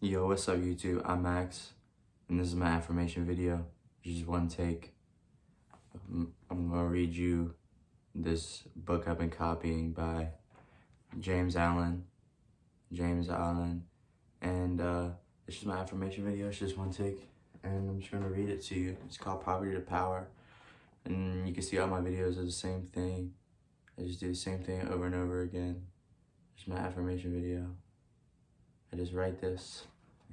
Yo, what's up YouTube? I'm Max, and this is my affirmation video. Just one take. I'm gonna read you this book I've been copying by James Allen. And it's just my affirmation video. It's just one take, and I'm just gonna read it to you. It's called Poverty to Power, and you can see all my videos are the same thing. I just do the same thing over and over again. It's my affirmation video. I just write this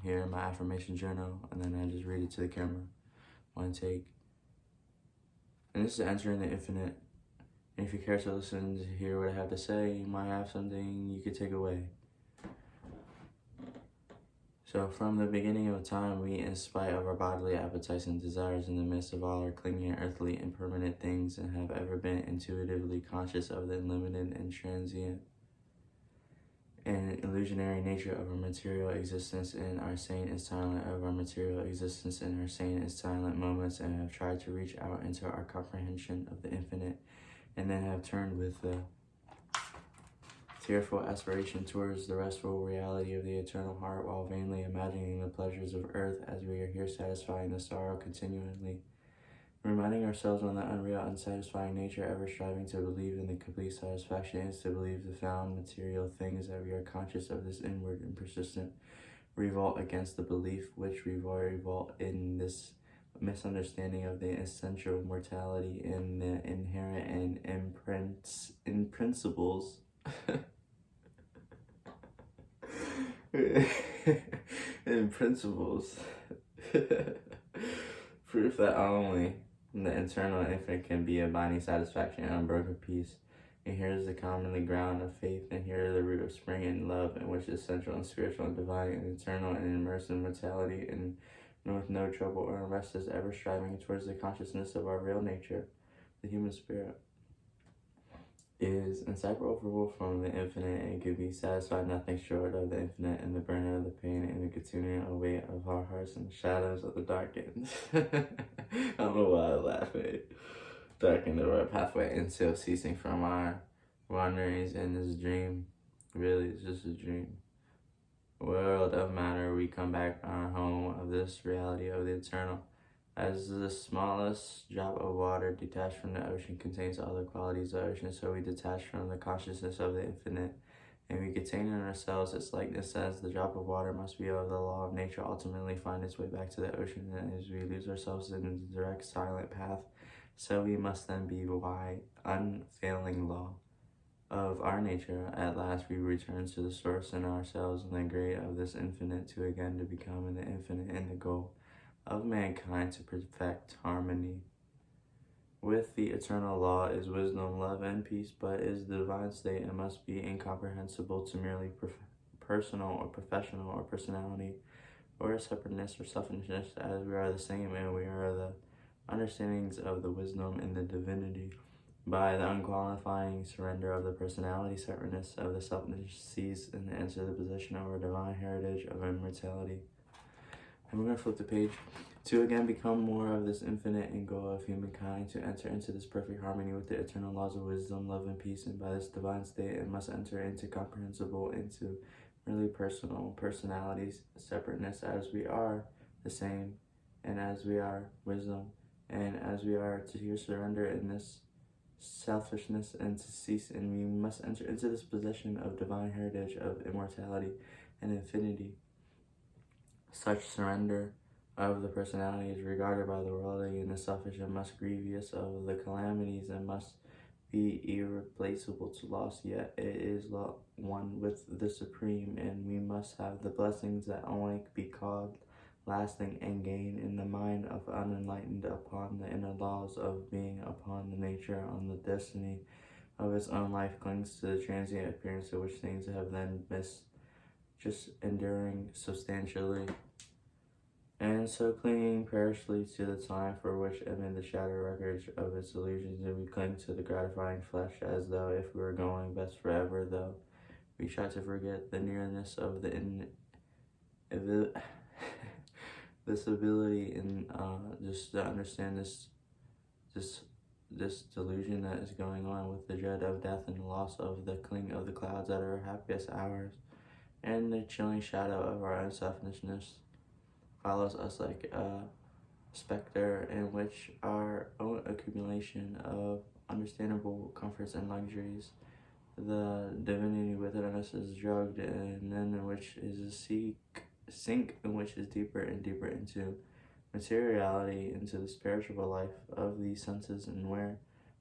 here in my affirmation journal, and then I just read it to the camera. One take. And this is entering the infinite. And if you care to listen to hear what I have to say, you might have something you could take away. So from the beginning of time, we, in spite of our bodily appetites and desires, in the midst of all our clinging earthly and permanent things, and have ever been intuitively conscious of the unlimited and transient and illusionary nature of our material existence, and our sane and silent of our material existence, and our sane and silent moments, and have tried to reach out into our comprehension of the infinite, and then have turned with the tearful aspiration towards the restful reality of the eternal heart, while vainly imagining the pleasures of earth as we are here, satisfying the sorrow continually, reminding ourselves on the unreal, unsatisfying nature, ever striving to believe in the complete satisfaction is to believe the found material things, that we are conscious of this inward and persistent revolt against the belief, which we revolt in this misunderstanding of the essential mortality and the inherent and in principles in principles proof that only the eternal infinite can be abiding satisfaction and unbroken peace. And here is the commonly ground of faith, and here is the root of spring and love, in which is central and spiritual and divine and eternal and immersed in mortality, and with no trouble or unrest is ever striving towards the consciousness of our real nature. The human spirit is inseparable from the infinite, and can be satisfied nothing short of the infinite, and the burden of the pain and the continuing weight of our hearts and the shadows of the darkened. I don't know why I laugh at it. Darkened the right pathway until ceasing from our wanderings in this dream. Really, it's just a dream. World of matter, we come back our home of this reality of the eternal. As the smallest drop of water detached from the ocean contains all the qualities of the ocean, so we detach from the consciousness of the infinite, and we contain in ourselves its likeness, as the drop of water must be of the law of nature, ultimately find its way back to the ocean, and as we lose ourselves in the direct silent path, so we must then be by unfailing law of our nature. At last we return to the source in ourselves, and the great of this infinite, to again to become in the infinite, and the goal of mankind to perfect harmony with the eternal law is wisdom, love, and peace, but is the divine state, and must be incomprehensible to merely personal or professional or personality, or separateness or selfishness, as we are the same, and we are the understandings of the wisdom and the divinity. By the unqualifying surrender of the personality, separateness of the selfishness cease, and enter the possession of our divine heritage of immortality. And we're going to flip the page to again become more of this infinite and goal of humankind, to enter into this perfect harmony with the eternal laws of wisdom, love, and peace, and by this divine state it must enter into comprehensible, into merely personal personalities, separateness, as we are the same, and as we are wisdom, and as we are to here surrender in this selfishness and to cease, and we must enter into this possession of divine heritage of immortality and infinity. Such surrender of the personality is regarded by the worldly and the selfish, and most grievous of the calamities, and must be irreplaceable to loss, yet it is one with the supreme, and we must have the blessings that only be called lasting, and gain in the mind of unenlightened upon the inner laws of being, upon the nature, on the destiny of its own life, clings to the transient appearance of which things have then missed, just enduring substantially, and so clinging perishly to the time for which amid the shattered records of its illusions, and we cling to the gratifying flesh, as though if we were going best forever, though we try to forget the nearness of the this ability, and just to understand this delusion that is going on with the dread of death and the loss of the cling of the clouds at our happiest hours, and the chilling shadow of our own selfishness follows us like a specter in which our own accumulation of understandable comforts and luxuries, the divinity within us is drugged, and then in which is a sink in which is deeper and deeper into materiality, into the spiritual life of these senses, and where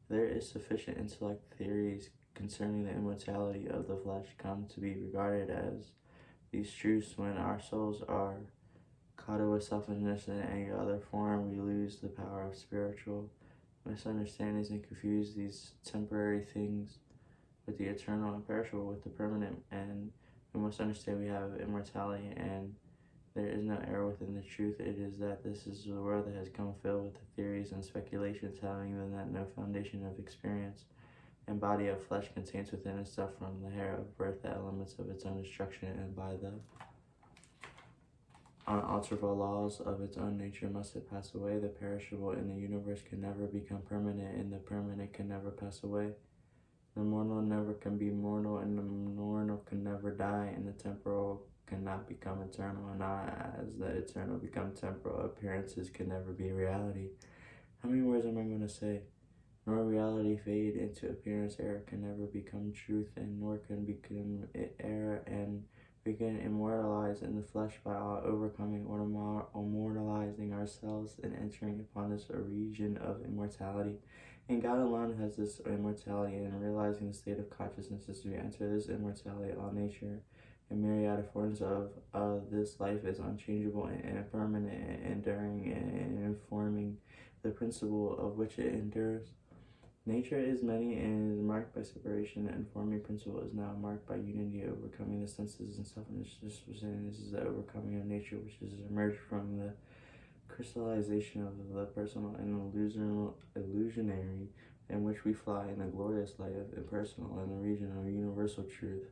there is sufficient intellect, theories concerning the immortality of the flesh come to be regarded as these truths. When our souls are caught up with selfishness and any other form, we lose the power of spiritual misunderstandings and confuse these temporary things with the eternal and perishable, with the permanent. And we must understand we have immortality, and there is no error within the truth. It is that this is the world that has come filled with the theories and speculations, telling them that no foundation of experience and body of flesh contains within itself from the hair of birth the elements of its own destruction, and by the unalterable laws of its own nature must it pass away. The perishable in the universe can never become permanent, and the permanent can never pass away. The mortal never can be mortal, and the mortal can never die, and the temporal cannot become eternal, and not as the eternal become temporal. Appearances can never be reality. How many words am I going to say? Nor reality fade into appearance. Error can never become truth, and nor can become error, and we can immortalize in the flesh by overcoming or immortalizing ourselves and entering upon this region of immortality. And God alone has this immortality, and realizing the state of consciousness as we enter this immortality, all nature and myriad forms of this life is unchangeable and impermanent and enduring and informing the principle of which it endures. Nature is many and is marked by separation. The informing principle is now marked by unity, overcoming the senses and selfishness. This is the overcoming of nature, which has emerged from the crystallization of the personal and illusionary, in which we fly in the glorious light of impersonal and the region of universal truth,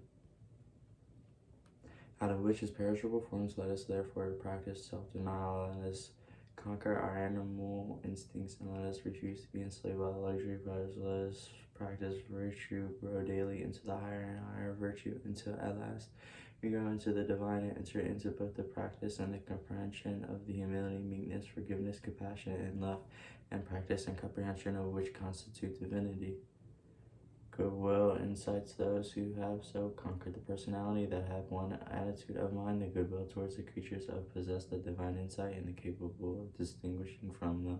out of which is perishable forms. Let us therefore practice self-denial, let us conquer our animal instincts, and let us refuse to be enslaved by the luxury pleasures. Let us practice virtue, grow daily into the higher and higher virtue, until at last we grow into the divine and enter into both the practice and the comprehension of the humility, meekness, forgiveness, compassion, and love, and practice and comprehension of which constitute divinity. Goodwill incites those who have so conquered the personality that have one attitude of mind. The goodwill towards the creatures of possess the divine insight and the capable of distinguishing from the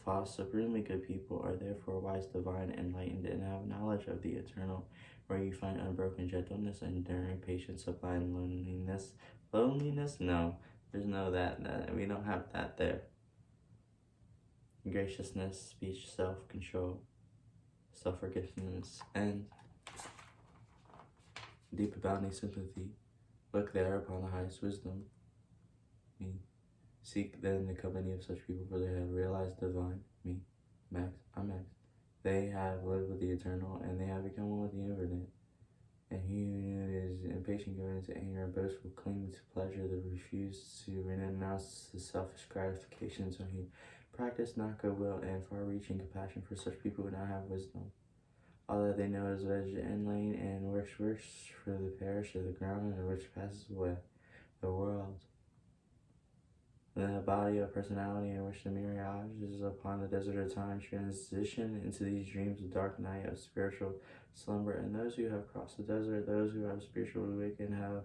false. Supremely good people are therefore wise, divine, enlightened, and have knowledge of the eternal, where you find unbroken gentleness, enduring patience, sublime loneliness. Loneliness? No, there's no that. We don't have that there. Graciousness, speech, self-control, self-forgiveness, and deep abounding sympathy. Look there upon the highest wisdom. Me. Seek then the company of such people, for they have realized divine. Me. Max. I'm Max. They have lived with the eternal, and they have become one with the infinite. And he who is impatient, given to anger, and boastful, cling to pleasure, that refuse to renounce the selfish gratification, so he practice not goodwill and far-reaching compassion for such people who now have wisdom. All that they know is veg and lane, and works for the parish of the ground, and which passes away, the world. The body of personality in which the mirage is upon the desert of time transition into these dreams of dark night of spiritual slumber. And those who have crossed the desert, those who have spiritually awakened, have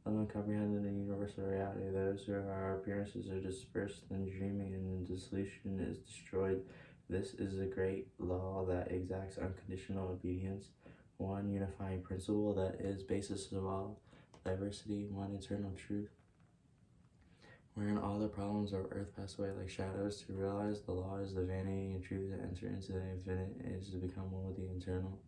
alone comprehended the universal reality. Those who our appearances are dispersed in dreaming, and dissolution is destroyed. This is a great law that exacts unconditional obedience, one unifying principle that is basis of all diversity, one eternal truth, wherein all the problems of earth pass away like shadows. To realize the law is the vanity and truth. To enter into the infinite is to become one with the eternal.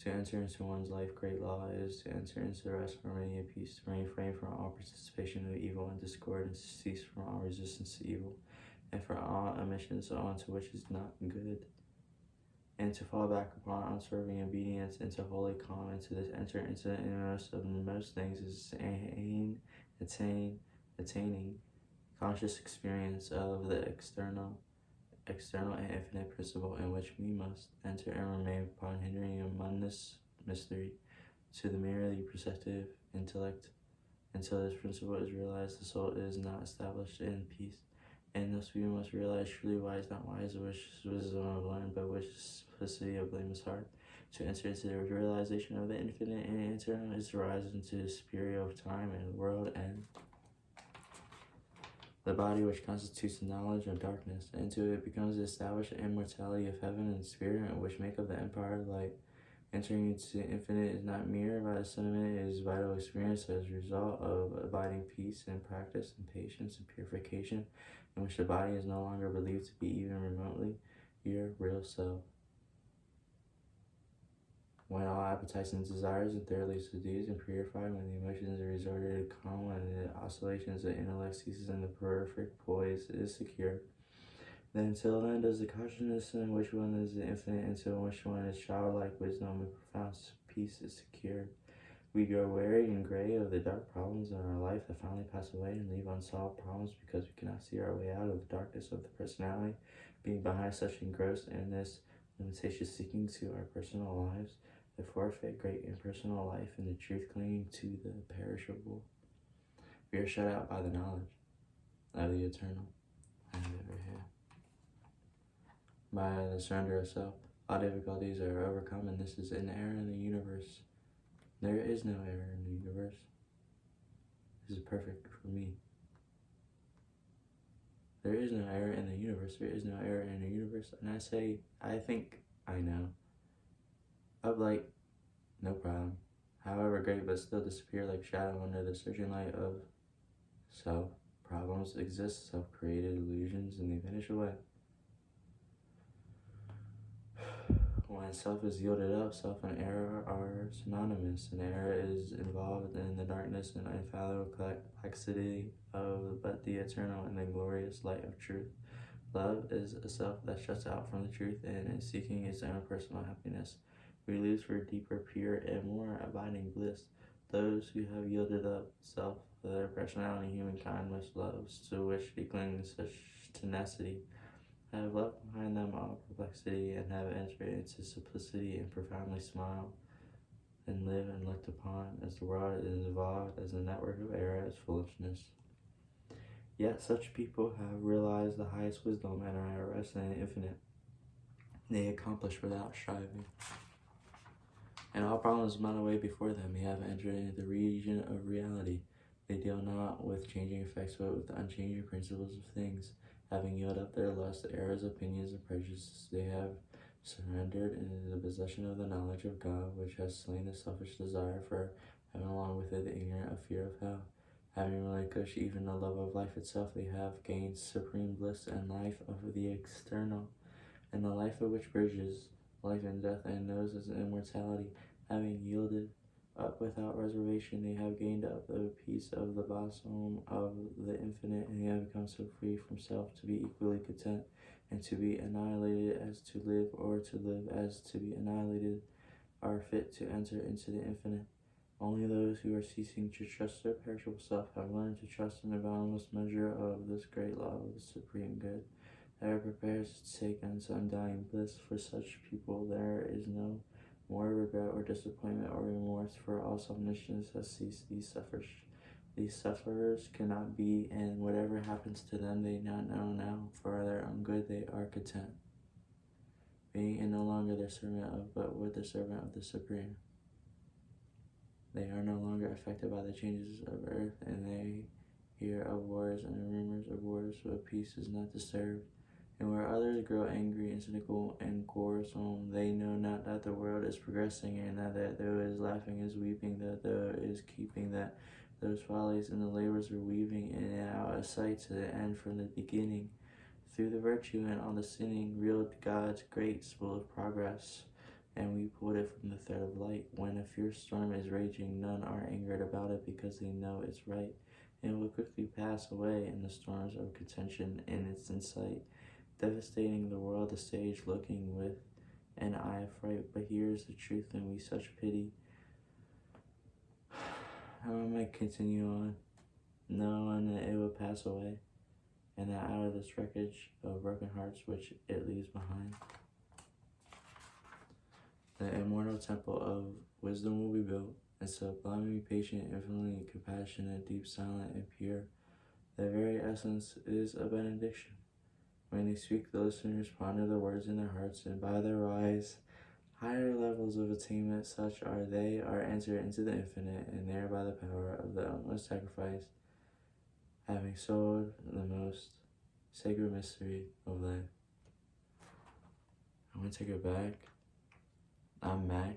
To enter into one's life, great law is to enter into rest, harmony, and peace, to refrain from all participation of evil and discord, and to cease from all resistance to evil, and for all emissions onto which is not good, and to fall back upon unswerving obedience into holy calm, and to this enter into the innermost of most things is attaining conscious experience of the external and infinite principle, in which we must enter and remain upon hindering a mundane mystery to the merely perceptive intellect Until this principle is realized, the soul is not established in peace. And thus we must realize truly wise, not wise, which is wisdom of learned, but which is simplicity of blameless heart. To enter into the realization of the infinite and eternal is to rise into the superior of time and world and the body which constitutes the knowledge of darkness. Into it becomes the established immortality of heaven and spirit, which make up the empire of light. Entering into the infinite is not mere by the sentiment, it is vital experience as a result of abiding peace and practice and patience and purification, in which the body is no longer believed to be even remotely your real self. When all appetites and desires are thoroughly subdued and purified, when the emotions are resorted to calm, when the oscillations of intellect ceases and the perfect poise is secure, then until then does the consciousness in which one is the infinite, until which one is childlike wisdom and profound peace is secured. We grow weary and gray of the dark problems in our life that finally pass away and leave unsolved problems because we cannot see our way out of the darkness of the personality, being behind such engrossed in this limitation seeking to our personal lives, the forfeit great impersonal life and the truth clinging to the perishable. We are shut out by the knowledge of the eternal and overhead. By the surrender of self, all difficulties are overcome, and this is an error in the universe. There is no error in the universe. This is perfect for me. There is no error in the universe. There is no error in the universe. And I say, I think I know. Of light, no problem. However great, but still disappear like shadow under the surging light of self. Problems exist, self-created illusions, and they vanish away. When self is yielded up, self and error are synonymous, and error is involved in the darkness and infallible complexity of but the eternal and the glorious light of truth. Love is a self that shuts out from the truth and is seeking its own personal happiness. We lose for deeper, pure, and more abiding bliss. Those who have yielded up self for their personality, humankind must love, to which they cling with such tenacity, have left behind them all perplexity, and have entered into simplicity and profoundly smile and live and looked upon as the world is evolved as a network of error as foolishness. Yet such people have realized the highest wisdom and are at rest in the infinite. They accomplish without striving. And all problems melt away before them. They have entered into the region of reality. They deal not with changing effects, but with the unchanging principles of things. Having yielded up their lust, errors, opinions, and prejudices, they have surrendered into the possession of the knowledge of God, which has slain the selfish desire for heaven, along with it the ignorant of fear of hell. Having relinquished even the love of life itself, they have gained supreme bliss and life of the external, and the life of which bridges life and death and knows its immortality. Having yielded up without reservation, they have gained up the peace of the bosom of the infinite, and they have become so free from self to be equally content, and to be annihilated as to live, or to live as to be annihilated, are fit to enter into the infinite. Only those who are ceasing to trust their perishable self have learned to trust in the boundless measure of this great law of the supreme good, that are prepared to take unto undying bliss. For such people there is no more regret or disappointment or remorse, for all self-omniscience has ceased. These sufferers cannot be, and whatever happens to them they not know now. For their own good they are content, being in no longer the servant of, but with the servant of the Supreme. They are no longer affected by the changes of earth, and they hear of wars and rumors of wars, but peace is not disturbed. And where others grow angry and cynical and quarrelsome, they know not that the world is progressing, and that though is laughing is weeping, that though is keeping, that those follies and the labors are weaving in and out of sight to the end from the beginning. Through the virtue and all the sinning, reeled God's great spool of progress, and we pulled it from the thread of light. When a fierce storm is raging, none are angered about it, because they know it's right, and it will quickly pass away in the storms of contention in its insight, devastating the world, the sage looking with an eye of fright. But here is the truth, and we such pity. How am I continue on, knowing that it will pass away, and that out of this wreckage of broken hearts which it leaves behind, the immortal temple of wisdom will be built, and sublimely patient, infinitely compassionate, deep, silent, and pure. Their very essence is a benediction. When they speak, the listeners ponder the words in their hearts, and by their rise, higher levels of attainment, such are they, are entered into the infinite, and there by the power of the utmost sacrifice, having sold the most sacred mystery of life. I'm gonna take it back. I'm Max.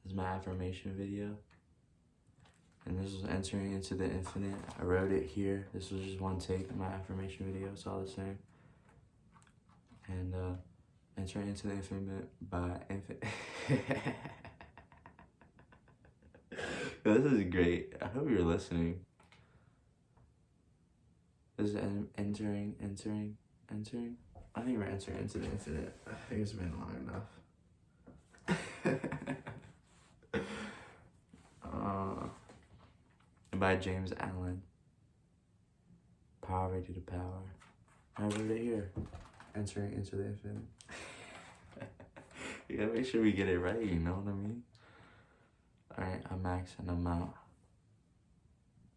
This is my affirmation video. And this was entering into the infinite. I wrote it here. This was just one take of my affirmation video. It's all the same. And entering into the infinite by infinite. This is great. I hope you're listening. This is entering. I think we're entering into the infinite. I think it's been long enough. By James Allen. Poverty to power. I wrote it here. Entering into the infinite. You gotta make sure we get it right, you know what I mean? Alright, I'm Max and I'm out.